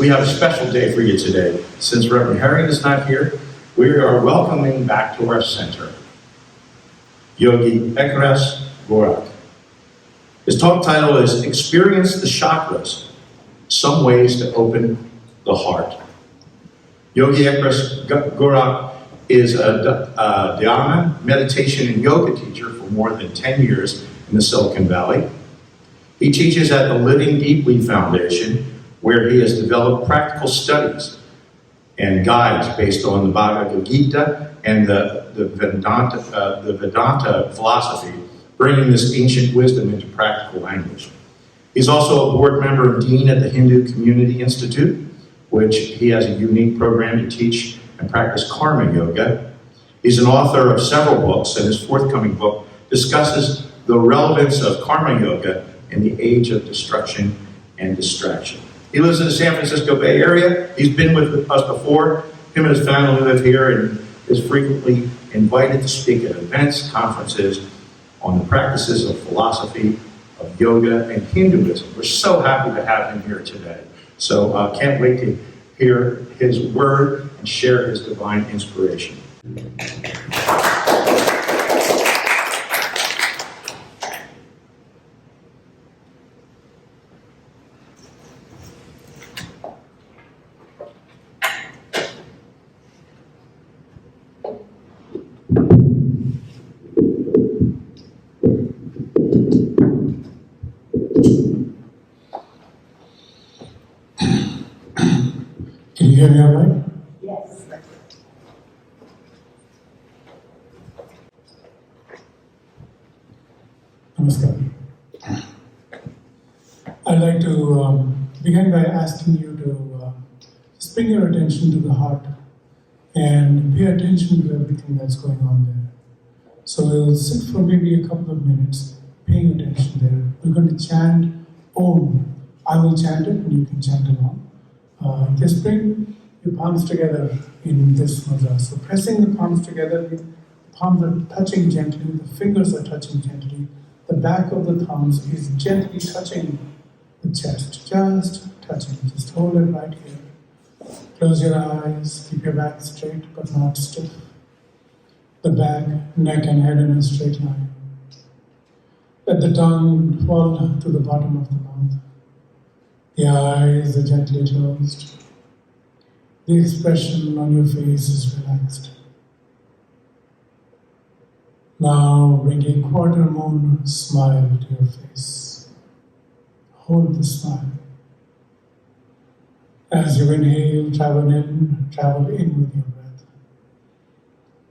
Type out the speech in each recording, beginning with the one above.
We have a special day for you today. Since Reverend Harry is not here, we are welcoming back to our center Yogi Ekras Gorakh. His talk title is Experience the Chakras, Some Ways to Open the Heart. Yogi Ekras Gorakh is a dhyana, meditation, and yoga teacher for more than 10 years in the Silicon Valley. He teaches at the Living Deeply Foundation, where he has developed practical studies and guides based on the Bhagavad Gita and the Vedanta philosophy, bringing this ancient wisdom into practical language. He's also a board member and dean at the Hindu Community Institute, which he has a unique program to teach and practice karma yoga. He's an author of several books, and his forthcoming book discusses the relevance of karma yoga in the age of destruction and distraction. He lives in the San Francisco Bay Area. He's been with us before. Him and his family live here and is frequently invited to speak at events, conferences on the practices of philosophy, of yoga, and Hinduism. We're so happy to have him here today. So can't wait to hear his word and share his divine inspiration. Can you hear me all right? Yes. Namaskar. I'd like to begin by asking you to just bring your attention to the heart and pay attention to everything that's going on there. So we'll sit for maybe a couple of minutes paying attention there. We're going to chant Om. I will chant it and you can chant along. Just bring your palms together in this mudra. So pressing the palms together, the palms are touching gently, the fingers are touching gently. The back of the thumbs is gently touching the chest, just touching. Just hold it right here. Close your eyes, keep your back straight but not stiff. The back, neck and head in a straight line. Let the tongue fall to the bottom of the mouth. The eyes are gently closed. The expression on your face is relaxed. Now bring a quarter moon smile to your face. Hold the smile. As you inhale, travel in with your breath.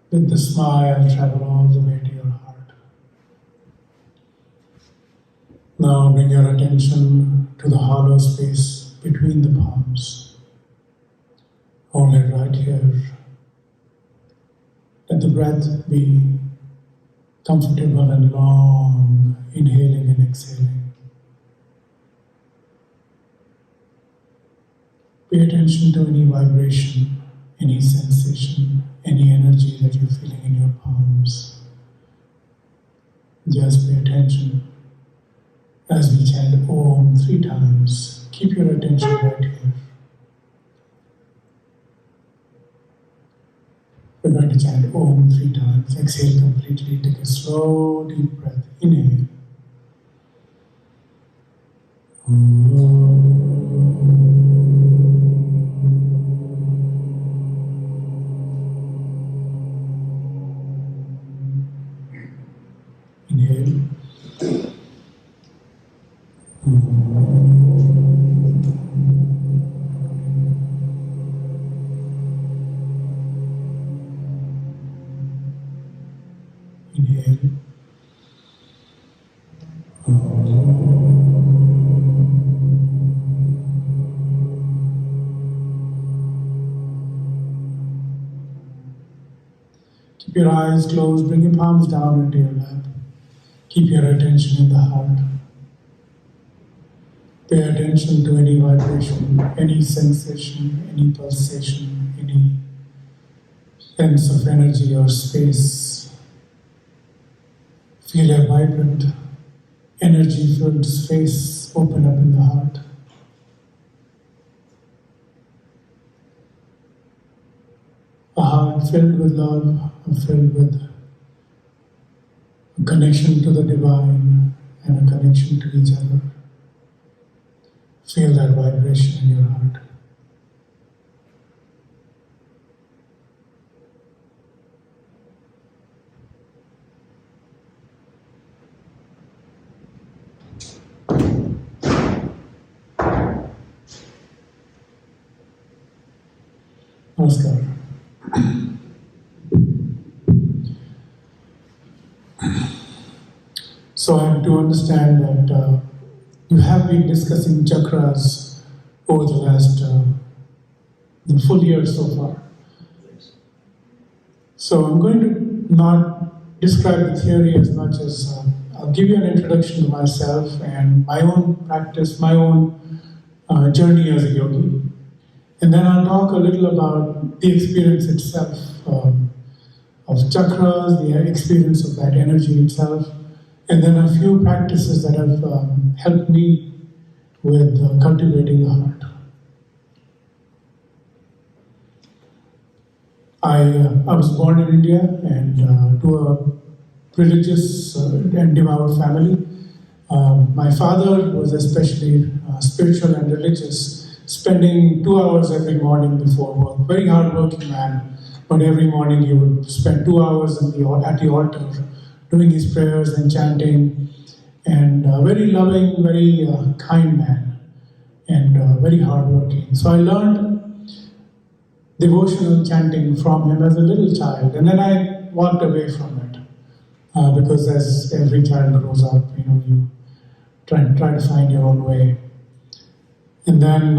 With the smile, travel all the way to your heart. Now bring your attention to the hollow space between the palms. Hold it right here. Let the breath be comfortable and long, inhaling and exhaling. Pay attention to any vibration, any sensation, any energy that you're feeling in your palms. Just pay attention. As we chant Om 3 times, keep your attention right here. We're going to chant Om 3 times. Exhale completely. Take a slow, deep breath. Inhale. Inhale. Inhale. Keep your eyes closed, bring your palms down into your lap. Keep your attention in the heart. Pay attention to any vibration, any sensation, any pulsation, any sense of energy or space. Feel a vibrant, energy-filled space open up in the heart. heart filled with love, filled with a connection to the divine and a connection to each other. Feel that vibration in your heart. Namaskar. So I have to understand that you have been discussing chakras over the last the full year so far. So I'm going to not describe the theory as much as I'll give you an introduction to myself and my own practice, my own journey as a yogi. And then I'll talk a little about the experience itself of chakras, the experience of that energy itself, and then a few practices that have helped me with cultivating the heart. I was born in India and to a religious and devout family. My father was especially spiritual and religious, spending 2 hours every morning before work. Very hard-working man, but every morning he would spend 2 hours at the altar, doing his prayers and chanting, and very loving, very kind man, and very hardworking. So I learned devotional chanting from him as a little child, and then I walked away from it because as every child grows up, you try to find your own way. And then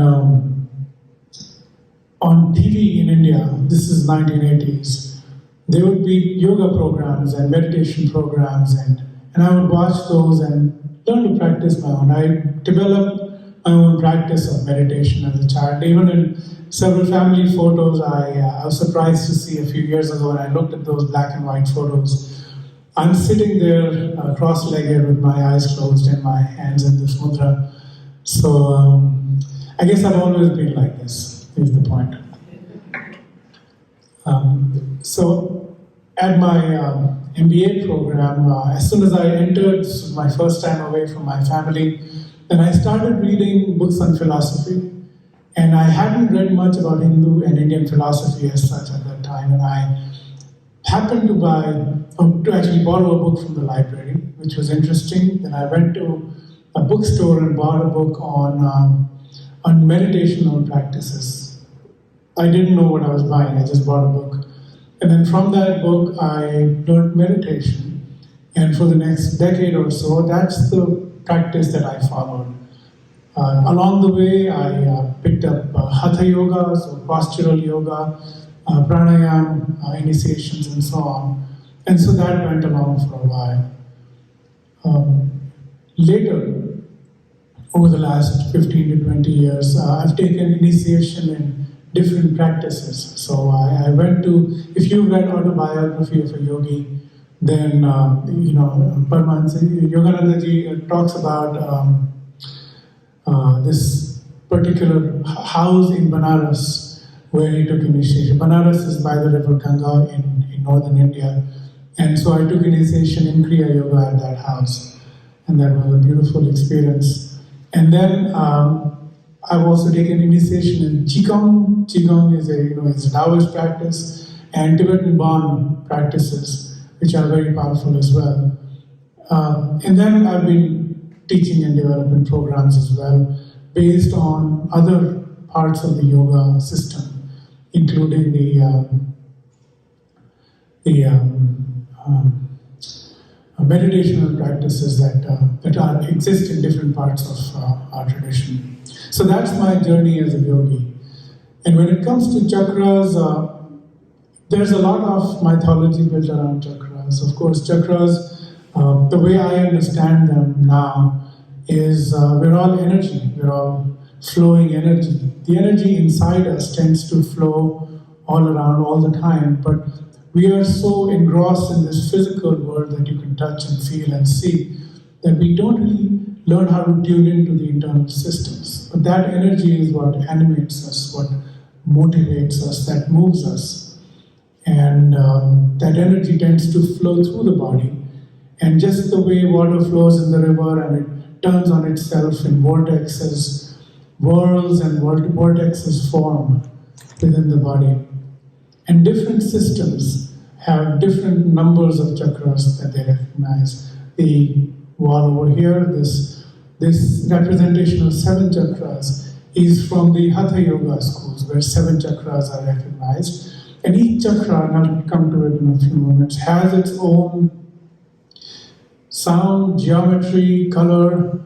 on TV in India, this is 1980s, there would be yoga programs and meditation programs, and I would watch those and learn to practice my own. I developed my own practice of meditation as a child. Even in several family photos, I was surprised to see a few years ago when I looked at those black and white photos. I'm sitting there cross-legged with my eyes closed and my hands in this mudra. So I guess I've always been like this, is the point. So at my MBA program, as soon as I entered, this was my first time away from my family, then I started reading books on philosophy. And I hadn't read much about Hindu and Indian philosophy as such at that time. And I happened to actually borrow a book from the library, which was interesting. Then I went to a bookstore and bought a book on meditational practices. I didn't know what I was buying, I just bought a book. And then from that book, I learned meditation. And for the next decade or so, that's the practice that I followed. Along the way, I picked up Hatha Yoga, so postural yoga, pranayama, initiations, and so on. And so that went along for a while. Later, over the last 15 to 20 years, I've taken initiation in different practices. So I went to, if you've read Autobiography of a Yogi, then, Yogananda ji talks about this particular house in Banaras where he took initiation. Banaras is by the river Ganga in northern India. And so I took initiation in Kriya Yoga at that house. And that was a beautiful experience. And then I've also taken initiation in Qigong. Qigong is a Taoist practice, and Tibetan Bon practices, which are very powerful as well. And then I've been teaching and developing programs as well, based on other parts of the yoga system, including the meditational practices that exist in different parts of our tradition. So that's my journey as a yogi. And when it comes to chakras, there's a lot of mythology built around chakras. Of course, chakras, the way I understand them now, is we're all energy, we're all flowing energy. The energy inside us tends to flow all around all the time, but we are so engrossed in this physical world that you can touch and feel and see that we don't really learn how to tune into the internal systems. But that energy is what animates us, what motivates us, that moves us. and that energy tends to flow through the body. And just the way water flows in the river and it turns on itself in vortexes, whirls and vortexes form within the body. And different systems have different numbers of chakras that they recognize. The wall over here, this representation of 7 chakras is from the Hatha Yoga schools, where 7 chakras are recognized. And each chakra, and I'll come to it in a few moments, has its own sound, geometry, color,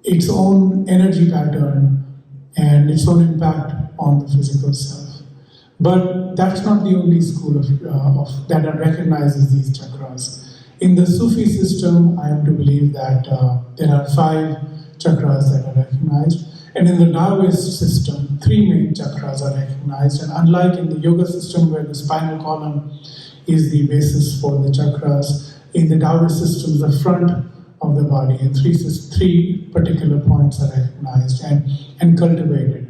its own energy pattern, and its own impact on the physical self. But that's not the only school that recognizes these chakras. In the Sufi system, I am to believe that there are 5 chakras that are recognized. And in the Taoist system, 3 main chakras are recognized. And unlike in the yoga system, where the spinal column is the basis for the chakras, in the Taoist system, the front of the body, and 3 particular points are recognized and cultivated.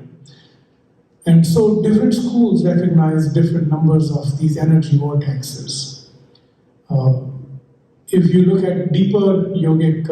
And so different schools recognize different numbers of these energy vortexes. If you look at deeper yogic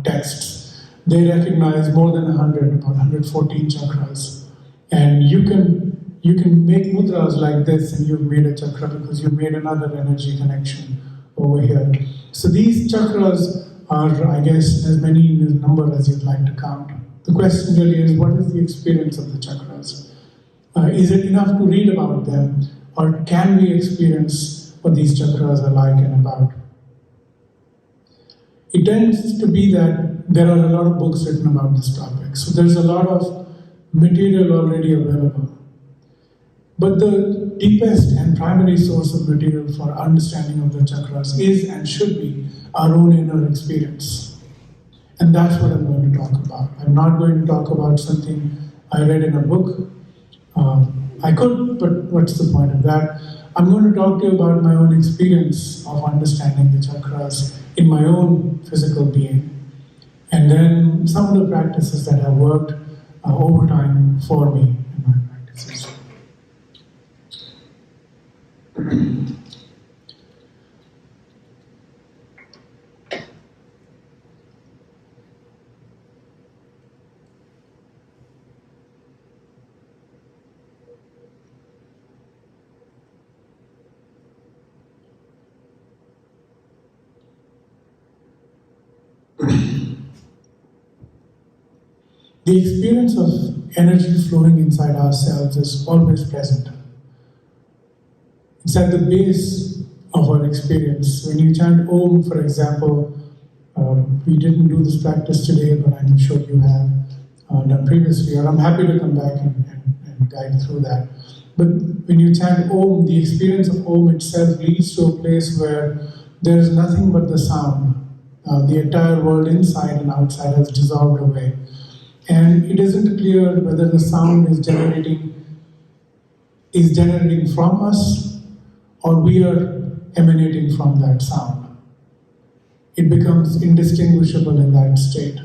texts, they recognize more than 100, about 114 chakras. And you can make mudras like this, and you've made a chakra because you've made another energy connection over here. So these chakras are, I guess, as many in number as you'd like to count. The question really is, what is the experience of the chakras? Is it enough to read about them, or can we experience what these chakras are like and about? It tends to be that there are a lot of books written about this topic, so there's a lot of material already available. But the deepest and primary source of material for understanding of the chakras is and should be our own inner experience. And that's what I'm going to talk about. I'm not going to talk about something I read in a book. I could, but what's the point of that? I'm going to talk to you about my own experience of understanding the chakras in my own physical being, and then some of the practices that have worked over time for me in my practices. The experience of energy flowing inside ourselves is always present. It's at the base of our experience. When you chant Om, for example, we didn't do this practice today, but I'm sure you have done previously, or I'm happy to come back and guide through that. But when you chant Om, the experience of Om itself leads to a place where there is nothing but the sound. The entire world inside and outside has dissolved away. And it isn't clear whether the sound is generating from us, or we are emanating from that sound. It becomes indistinguishable in that state.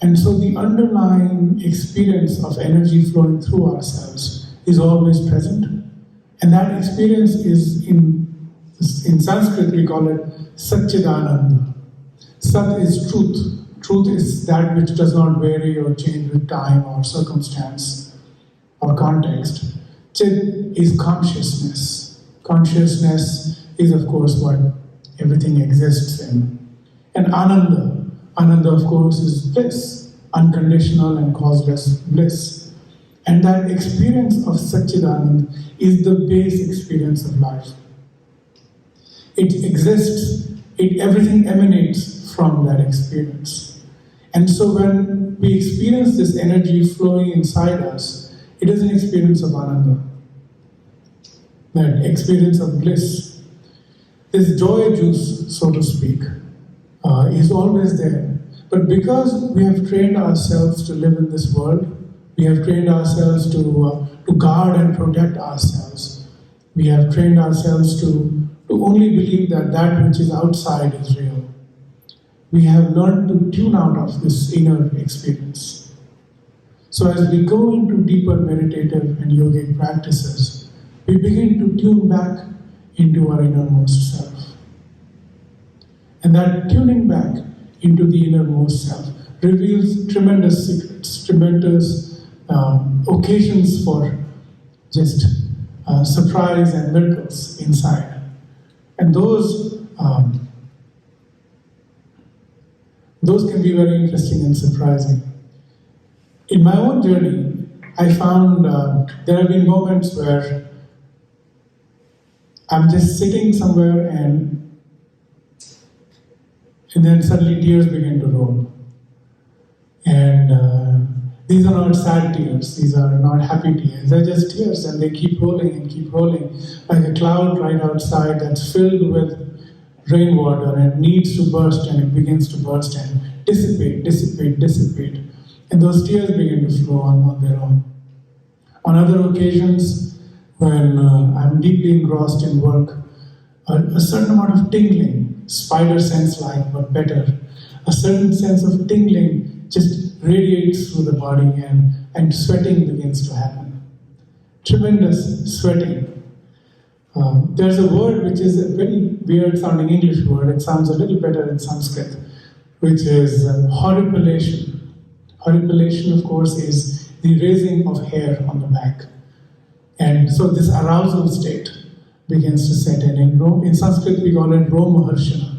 And so the underlying experience of energy flowing through ourselves is always present. And that experience is, in Sanskrit we call it Satchidananda. Sat is truth. Truth is that which does not vary or change with time or circumstance or context. Chit is consciousness. Consciousness is, of course, what everything exists in. And Ananda. Ananda, of course, is bliss, unconditional and causeless bliss. And that experience of Satchidananda is the base experience of life. It exists, everything emanates from that experience. And so when we experience this energy flowing inside us, it is an experience of Ananda, that experience of bliss. This joy juice, so to speak, is always there. But because we have trained ourselves to live in this world, we have trained ourselves to guard and protect ourselves. We have trained ourselves to only believe that that which is outside is real. We have learned to tune out of this inner experience. So as we go into deeper meditative and yogic practices, we begin to tune back into our innermost self. And that tuning back into the innermost self reveals tremendous secrets, tremendous occasions for just surprise and miracles inside. And those can be very interesting and surprising. In my own journey, I found there have been moments where I'm just sitting somewhere and then suddenly tears begin to roll. And these are not sad tears, these are not happy tears, they're just tears, and they keep rolling, like a cloud right outside that's filled with rainwater and needs to burst, and it begins to burst and dissipate. And those tears begin to flow on their own. On other occasions, when I'm deeply engrossed in work, a certain amount of tingling, spider sense-like but better, a certain sense of tingling just radiates through the body, and sweating begins to happen. Tremendous sweating. There's a word which is a very weird sounding English word, it sounds a little better in Sanskrit, which is horripilation. Horripilation, of course, is the raising of hair on the back. And so this arousal state begins to set in. In Sanskrit, we call it Romaharshana.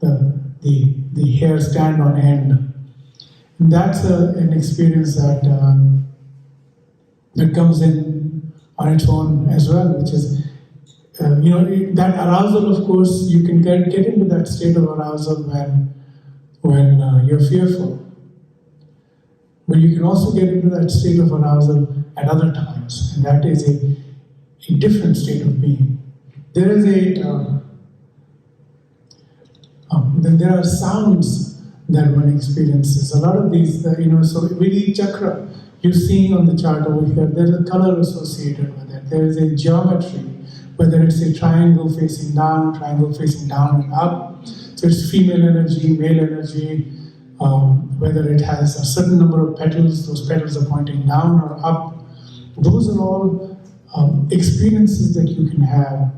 The hair stand on end. And that's an experience that comes in on its own as well, which is, that arousal, of course, you can get into that state of arousal when you're fearful. But you can also get into that state of arousal at other times, and that is a different state of being. There is there are sounds that one experiences. A lot of these, so with each chakra, you're seeing on the chart over here, there's a color associated with it. There is a geometry, whether it's a triangle facing down and up. So it's female energy, male energy, whether it has a certain number of petals, those petals are pointing down or up. Those are all experiences that you can have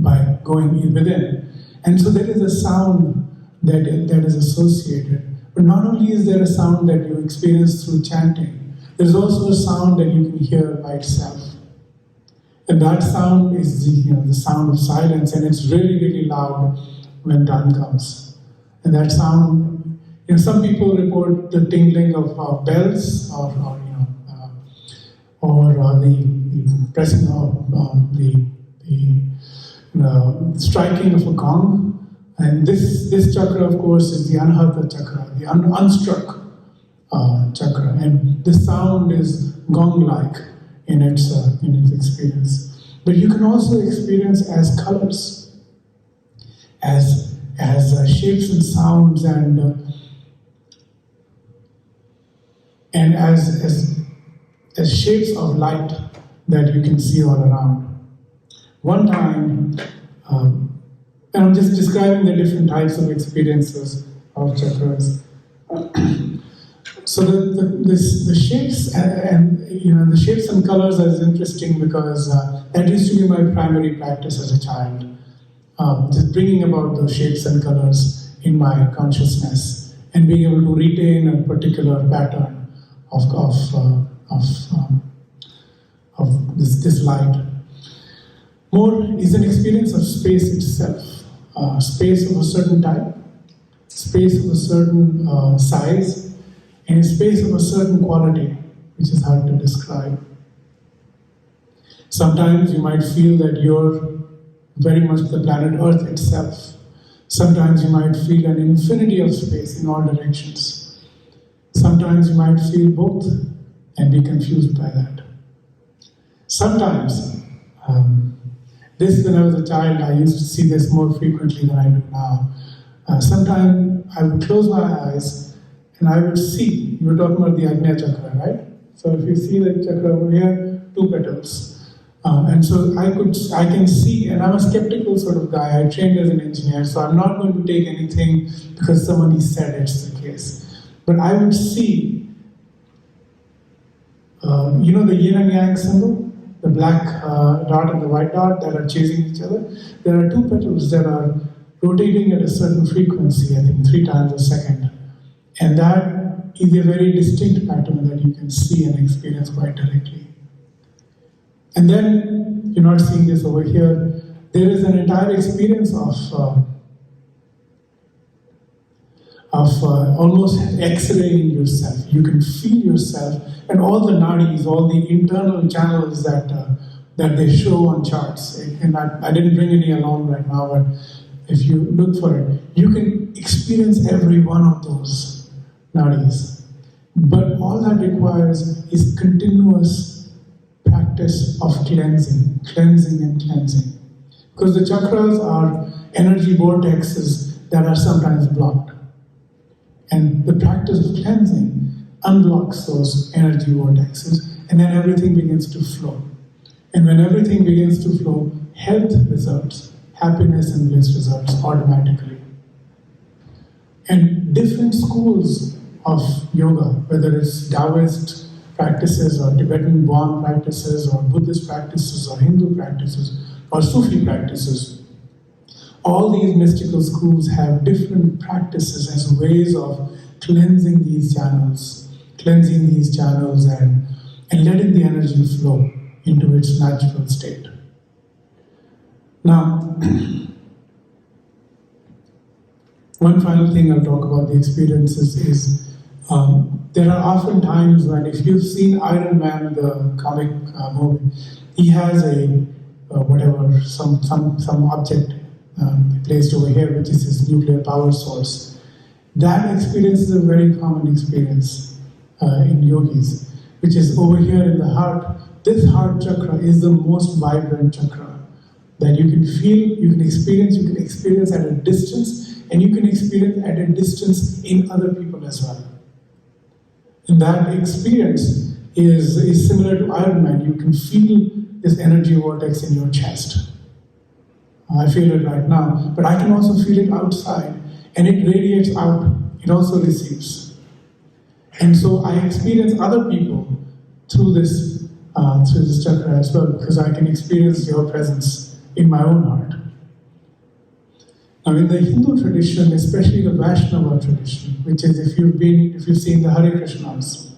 by going within. And so there is a sound that is associated. But not only is there a sound that you experience through chanting, there's also a sound that you can hear by itself. And that sound is the sound of silence, and it's really, really loud when dawn comes. And that sound, some people report the tingling of bells or the pressing of the striking of a gong. And this chakra, of course, is the Anahata Chakra, the unstruck chakra. And the sound is gong-like in its experience. But you can also experience as colors, as shapes and sounds, and as shapes of light that you can see all around. One time, and I'm just describing the different types of experiences of chakras. So the shapes and the shapes and colors is interesting because that used to be my primary practice as a child. Just bringing about those shapes and colors in my consciousness and being able to retain a particular pattern of this light. More is an experience of space itself, space of a certain type, space of a certain size, and a space of a certain quality, which is hard to describe. Sometimes you might feel that you're very much the planet Earth itself. Sometimes you might feel an infinity of space in all directions. Sometimes you might feel both and be confused by that. Sometimes, when I was a child, I used to see this more frequently than I do now. Sometimes I would close my eyes and I would see, you were talking about the Ajna Chakra, right? So if you see the chakra over here, 2 petals. And so I can see, and I'm a skeptical sort of guy. I trained as an engineer, so I'm not going to take anything because somebody said it's the case. But I would see, the yin and yang symbol? the black dot and the white dot that are chasing each other, there are two petals that are rotating at a certain frequency, I think 3 times a second. And that is a very distinct pattern that you can see and experience quite directly. And then, you're not seeing this over here, there is an entire experience of almost X-raying yourself. You can feel yourself and all the nadis, all the internal channels that they show on charts. And I didn't bring any along right now, but if you look for it, you can experience every one of those nadis. But all that requires is continuous practice of cleansing and cleansing. Because the chakras are energy vortexes that are sometimes blocked. And the practice of cleansing unblocks those energy vortexes, and then everything begins to flow. And when everything begins to flow, health results, happiness and bliss results automatically. And different schools of yoga, whether it's Taoist practices or Tibetan Bon practices or Buddhist practices or Hindu practices or Sufi practices, all these mystical schools have different practices as ways of cleansing these channels and letting the energy flow into its natural state. Now, one final thing I'll talk about the experiences is there are often times when, if you've seen Iron Man, the comic movie, he has some object placed over here, which is his nuclear power source. That experience is a very common experience in yogis, which is over here in the heart. This heart chakra is the most vibrant chakra that you can feel, you can experience at a distance, and you can experience at a distance in other people as well. And that experience is similar to Iron Man. You can feel this energy vortex in your chest. I feel it right now, but I can also feel it outside, and it radiates out. It also receives. And so I experience other people through this chakra as well, because I can experience your presence in my own heart. Now, in the Hindu tradition, especially the Vaishnava tradition, which is if you've seen the Hare Krishnas,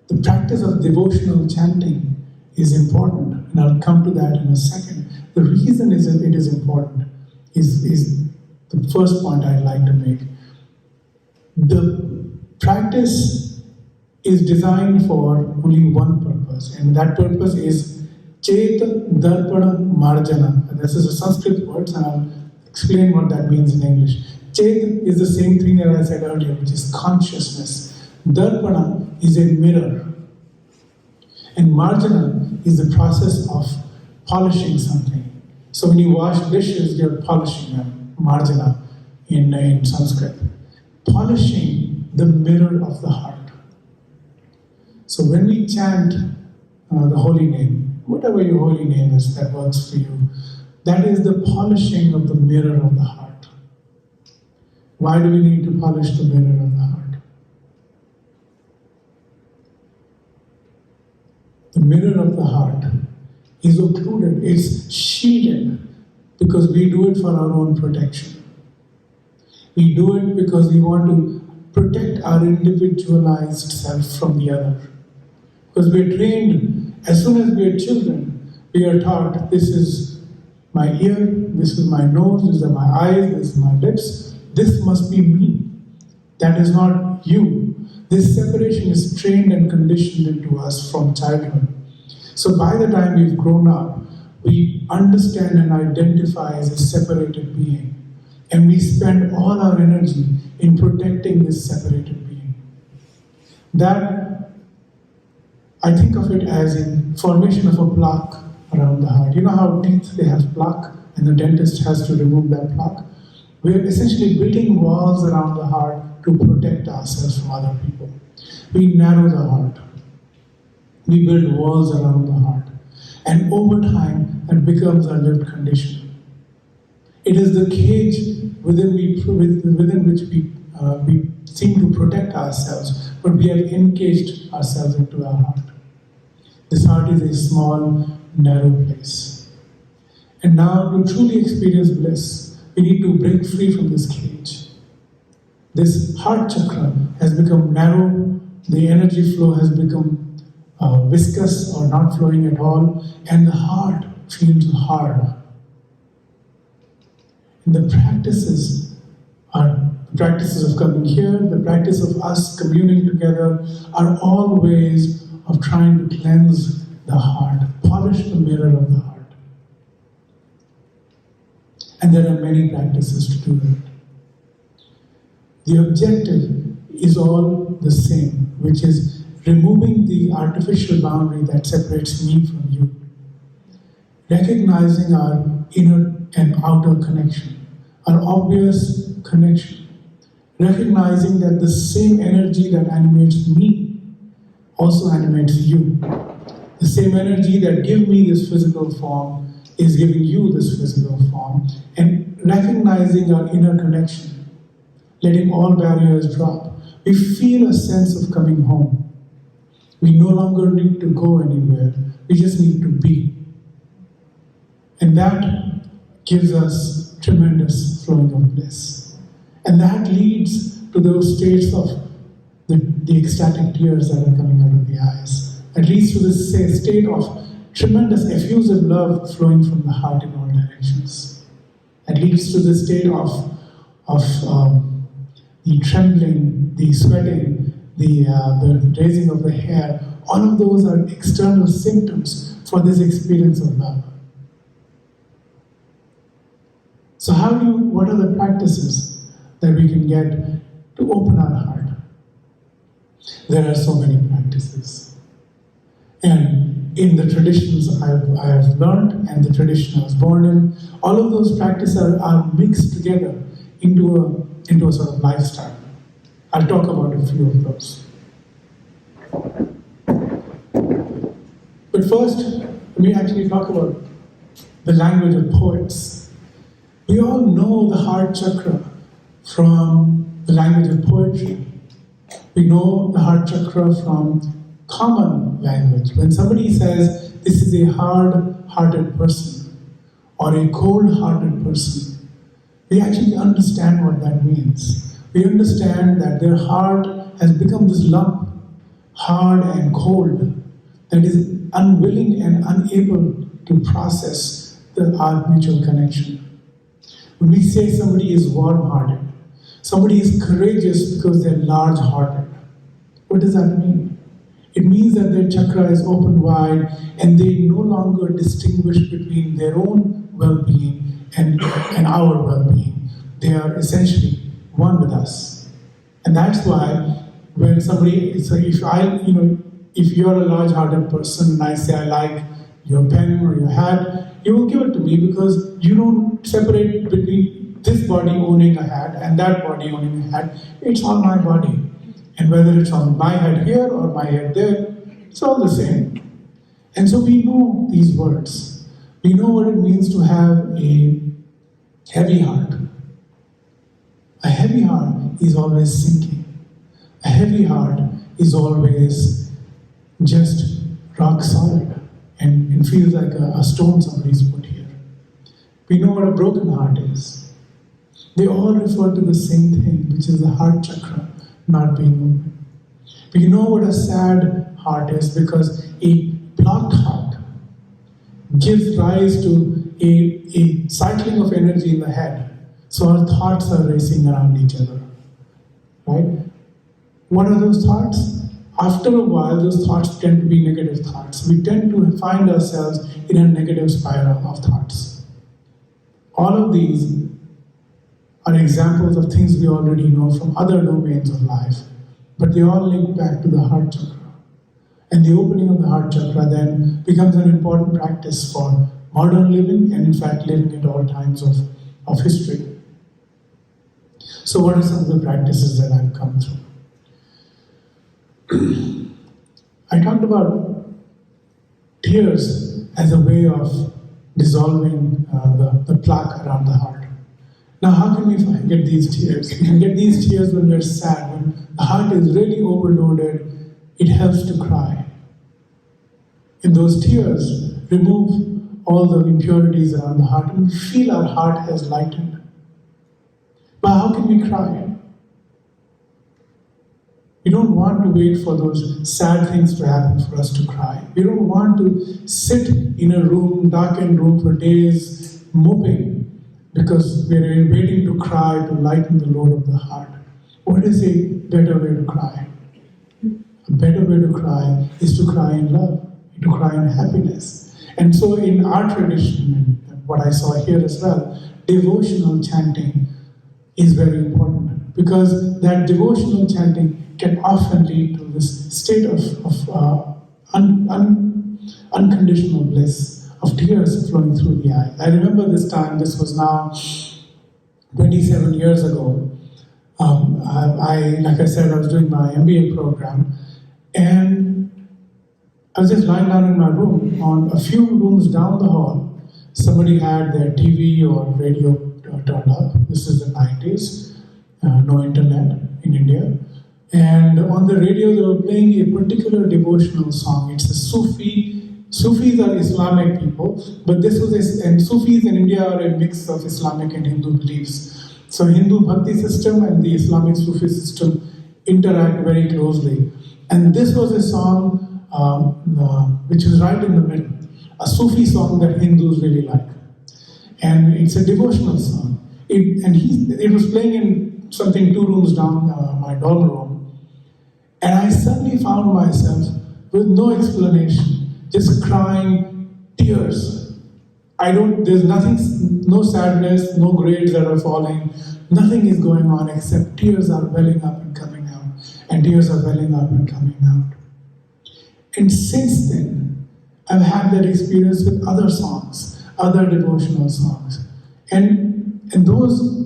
the practice of devotional chanting is important, and I'll come to that in a second. The reason it is important is the first point I'd like to make. The practice is designed for only one purpose, and that purpose is Chet Darpana Marjana. And this is a Sanskrit word, and I'll explain what that means in English. Chet is the same thing that I said earlier, which is consciousness. Darpana is a mirror. And Marjana is the process of polishing something. So when you wash dishes, you're polishing them, Marjana in Sanskrit. Polishing the mirror of the heart. So when we chant the holy name, whatever your holy name is that works for you, that is the polishing of the mirror of the heart. Why do we need to polish the mirror of the heart? The mirror of the heart is occluded, it's shielded, because we do it for our own protection. We do it because we want to protect our individualized self from the other. Because we're trained, as soon as we're children, we are taught, this is my ear, this is my nose, these are my eyes, this is my lips, this must be me. That is not you. This separation is trained and conditioned into us from childhood. So by the time we've grown up, we understand and identify as a separated being. And we spend all our energy in protecting this separated being. That, I think of it as in formation of a plaque around the heart. You know how teeth, they have plaque, and the dentist has to remove that plaque? We're essentially building walls around the heart to protect ourselves from other people. We narrow the heart. We build walls around the heart. And over time, that becomes our lived condition. It is the cage within which we seem to protect ourselves but we have encaged ourselves into our heart. This heart is a small, narrow place. And now, to truly experience bliss, we need to break free from this cage. This heart chakra has become narrow, the energy flow has become viscous or not flowing at all, and the heart feels hard. And the practices of coming here, the practice of us communing together, are all ways of trying to cleanse the heart, polish the mirror of the heart. And there are many practices to do that. The objective is all the same, which is removing the artificial boundary that separates me from you. Recognizing our inner and outer connection, our obvious connection. Recognizing that the same energy that animates me also animates you. The same energy that gives me this physical form is giving you this physical form. And recognizing our inner connection, letting all barriers drop, we feel a sense of coming home. We no longer need to go anywhere, we just need to be. And that gives us tremendous flowing of bliss. And that leads to those states of the ecstatic tears that are coming out of the eyes. It leads to this state of tremendous effusive love flowing from the heart in all directions. It leads to the state of the trembling, the sweating, the raising of the hair. All of those are external symptoms for this experience of love. So what are the practices that we can get to open our heart? There are so many practices. And in the traditions I have learned and the tradition I was born in, all of those practices are mixed together into a sort of lifestyle. I'll talk about a few of those. But first, let me actually talk about the language of poets. We all know the Heart Chakra from the language of poetry. We know the Heart Chakra from common language. When somebody says, this is a hard-hearted person or a cold-hearted person, we actually understand what that means. We understand that their heart has become this lump, hard and cold, that is unwilling and unable to process our mutual connection. When we say somebody is warm-hearted, somebody is courageous because they're large-hearted, what does that mean? It means that their chakra is open wide and they no longer distinguish between their own well-being and our well-being. They are essentially one with us. And that's why when somebody, so if you're a large-hearted person and I say I like your pen or your hat, you will give it to me because you don't separate between this body owning a hat and that body owning a hat. It's on my body. And whether it's on my head here or my head there, it's all the same. And so we know these words. We know what it means to have a heavy heart. A heavy heart is always sinking. A heavy heart is always just rock solid and feels like a stone somebody's put here. We know what a broken heart is. They all refer to the same thing, which is the heart chakra not being open. We know what a sad heart is because a blocked heart gives rise to a cycling of energy in the head. So our thoughts are racing around each other. Right? What are those thoughts? After a while, those thoughts tend to be negative thoughts. We tend to find ourselves in a negative spiral of thoughts. All of these are examples of things we already know from other domains of life, but they all link back to the heart chakra. And the opening of the heart chakra then becomes an important practice for modern living and in fact living at all times of history. So what are some of the practices that I've come through? I talked about tears as a way of dissolving the plaque around the heart. Now, how can we get these tears? We can get these tears when we're sad, when the heart is really overloaded. It helps to cry. And those tears remove all the impurities around the heart, and we feel our heart has lightened. But how can we cry? We don't want to wait for those sad things to happen for us to cry. We don't want to sit in a room, darkened room for days, moping, because we're waiting to cry to lighten the load of the heart. What is a better way to cry? A better way to cry is to cry in love, to cry in happiness. And so in our tradition, and what I saw here as well, devotional chanting is very important, because that devotional chanting can often lead to this state of unconditional bliss, of tears flowing through the eyes. I remember this time, this was now 27 years ago. Like I said, I was doing my MBA program, and I was just lying down in my room. On a few rooms down the hall, somebody had their TV or radio turned up. This is the 90s, no internet in India. And on the radio, they were playing a particular devotional song. It's a Sufi. Sufis are Islamic people, but and Sufis in India are a mix of Islamic and Hindu beliefs. So Hindu Bhakti system and the Islamic Sufi system interact very closely. And this was a song which is right in the middle, a Sufi song that Hindus really like. And it's a devotional song. It was playing in something 2 rooms down my dorm room. And I suddenly found myself with no explanation, just crying tears. There's nothing, no sadness, no grades that are falling, nothing is going on except tears are welling up and coming out, and tears are welling up and coming out. And since then, I've had that experience with other songs, other devotional songs. And those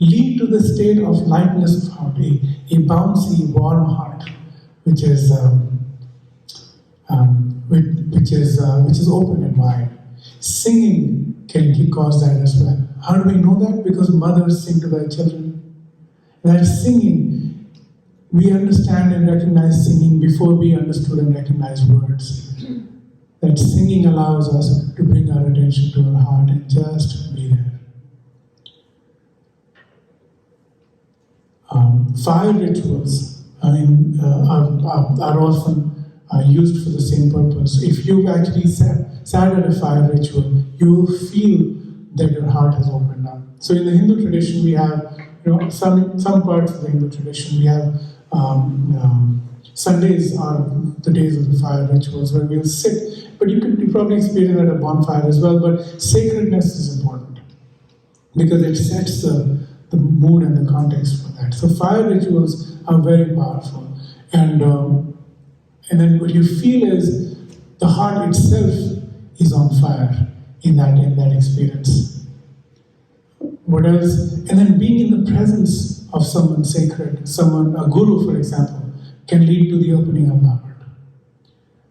lead to the state of lightness of heart, a bouncy, warm heart, which is open and wide. Singing can cause that as well. How do we know that? Because mothers sing to their children. That singing, we understand and recognize singing before we understood and recognized words. That singing allows us to bring our attention to our heart and just be there. Fire rituals are often used for the same purpose. If you've actually sat at a fire ritual, you will feel that your heart has opened up. So in the Hindu tradition, we have, some parts of the Hindu tradition, we have Sundays are the days of the fire rituals where we'll sit. But you probably experience that at a bonfire as well. But sacredness is important because it sets the mood and the context for that. So fire rituals are very powerful. And then what you feel is the heart itself is on fire in that experience. What else? And then being in the presence of someone sacred, a guru, for example, can lead to the opening of the heart.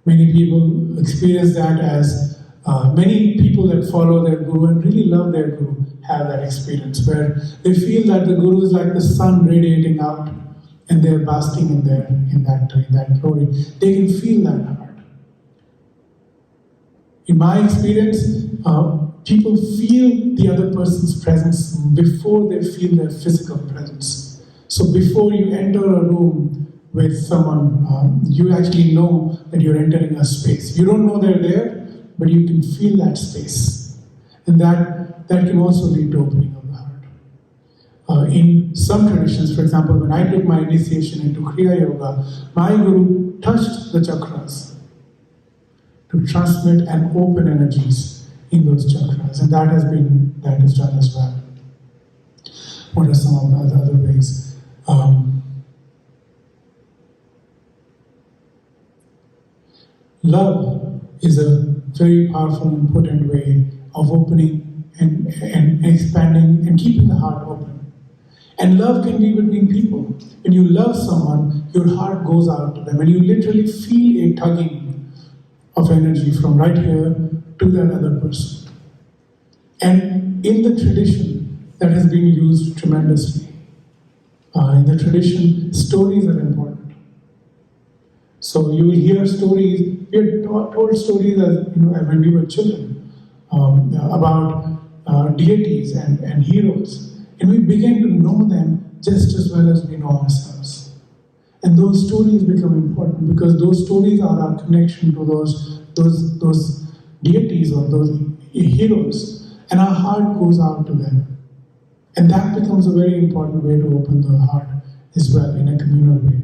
Many people experience that as many people that follow their guru and really love their guru have that experience where they feel that the guru is like the sun radiating out and they're basking in that glory. They can feel that heart. In my experience, people feel the other person's presence before they feel their physical presence. So before you enter a room with someone, you actually know that you're entering a space. You don't know they're there, but you can feel that space. And that can also lead to opening of the heart. In some traditions, for example, when I took my initiation into Kriya Yoga, my guru touched the chakras to transmit and open energies in those chakras. And that is done as well. What are some of the other ways? Love is a very powerful and potent way of opening and expanding and keeping the heart open. And love can be between people. When you love someone, your heart goes out to them and you literally feel a tugging of energy from right here to that other person. And in the tradition, that has been used tremendously. In the tradition, stories are important. So you will hear stories. We are told stories as when we were children about deities and heroes, and we begin to know them just as well as we know ourselves. And those stories become important because those stories are our connection to those deities or those heroes, and our heart goes out to them. And that becomes a very important way to open the heart as well in a communal way.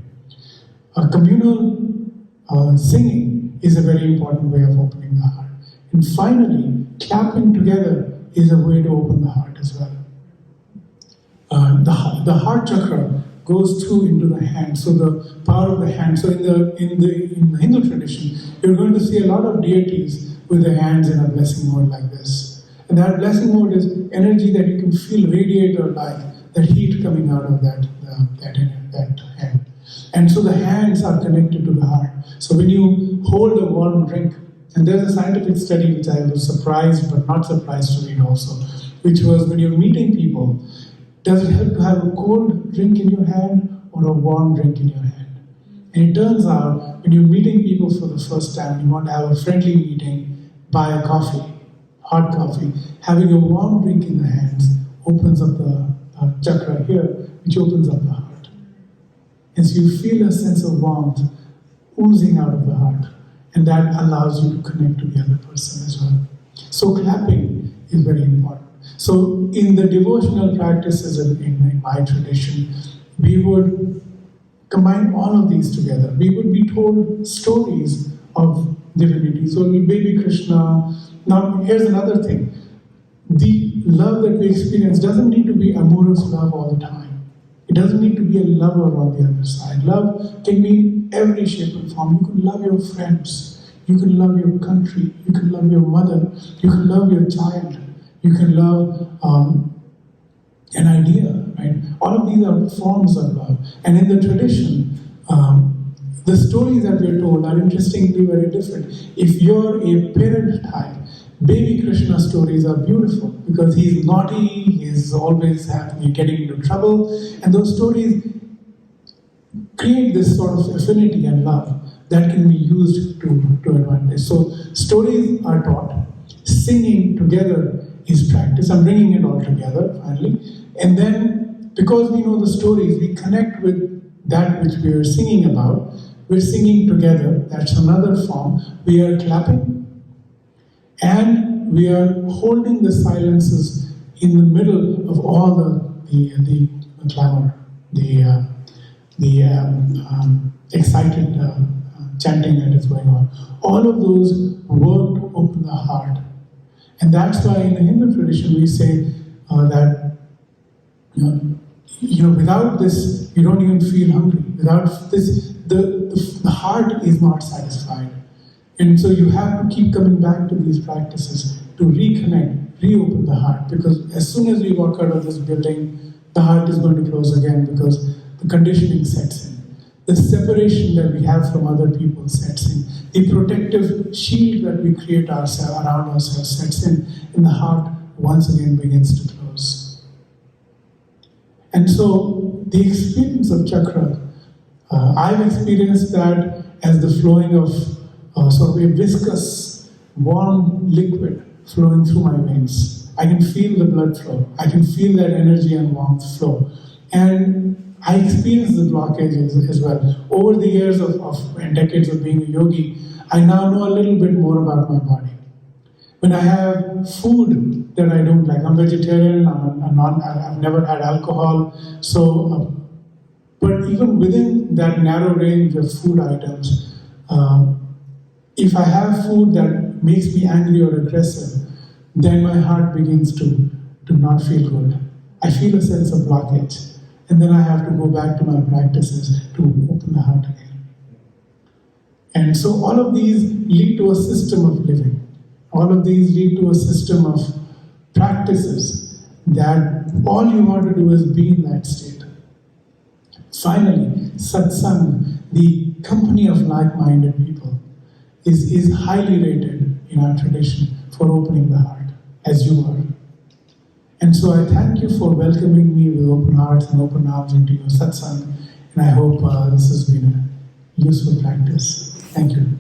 A communal singing is a very important way of opening the heart. And finally, clapping together is a way to open the heart as well. The heart chakra goes through into the hand, so the power of the hand. So in the Hindu tradition, you're going to see a lot of deities with their hands in a blessing mode like this. And that blessing mode is energy that you can feel radiate or like that heat coming out of that hand. And so the hands are connected to the heart. So when you hold a warm drink, and there's a scientific study which I was surprised but not surprised to read also, which was when you're meeting people, does it help to have a cold drink in your hand or a warm drink in your hand? And it turns out when you're meeting people for the first time, you want to have a friendly meeting, buy a coffee, hot coffee. Having a warm drink in the hands opens up the chakra here, which opens up the heart. And so you feel a sense of warmth oozing out of the heart, and that allows you to connect to the other person as well. So clapping is very important. So in the devotional practices in my tradition, we would combine all of these together. We would be told stories of divinity. So baby Krishna. Now here's another thing. The love that we experience doesn't need to be amorous love all the time. It doesn't need to be a lover on the other side. Love can be in every shape and form. You can love your friends. You can love your country. You can love your mother. You can love your child. You can love an idea, right? All of these are forms of love. And in the tradition, the stories that we're told are interestingly very different. If you're a parent type, baby Krishna stories are beautiful because he's naughty, he's always getting into trouble, and those stories create this sort of affinity and love that can be used to advantage. So stories are taught, singing together is practice. I'm bringing it all together finally, and then because we know the stories, we connect with that which we are singing about. We're singing together. That's another form. We are clapping, and we are holding the silences in the middle of all the clamor, the excited chanting that is going on. All of those work to open the heart, and that's why in the Hindu tradition we say that without this you don't even feel hungry. Without this, the heart is not satisfied. And so you have to keep coming back to these practices to reconnect, reopen the heart, because as soon as we walk out of this building, the heart is going to close again because the conditioning sets in. The separation that we have from other people sets in. The protective shield that we create around ourselves sets in, and the heart once again begins to close. And so the experience of chakra, I've experienced that as the flowing of sort of a viscous, warm liquid flowing through my veins. I can feel the blood flow. I can feel that energy and warmth flow. And I experienced the blockages as well. Over the years and decades of being a yogi, I now know a little bit more about my body. When I have food that I don't like, I'm vegetarian, I've never had alcohol, so but even within that narrow range of food items, if I have food that makes me angry or aggressive, then my heart begins to not feel good. I feel a sense of blockage. And then I have to go back to my practices to open the heart again. And so all of these lead to a system of living. All of these lead to a system of practices that all you want to do is be in that state. Finally, satsang, the company of like-minded people, is highly rated in our tradition for opening the heart, as you are And so I thank you for welcoming me with open hearts and open arms into your satsang. And I hope this has been a useful practice. Thank you.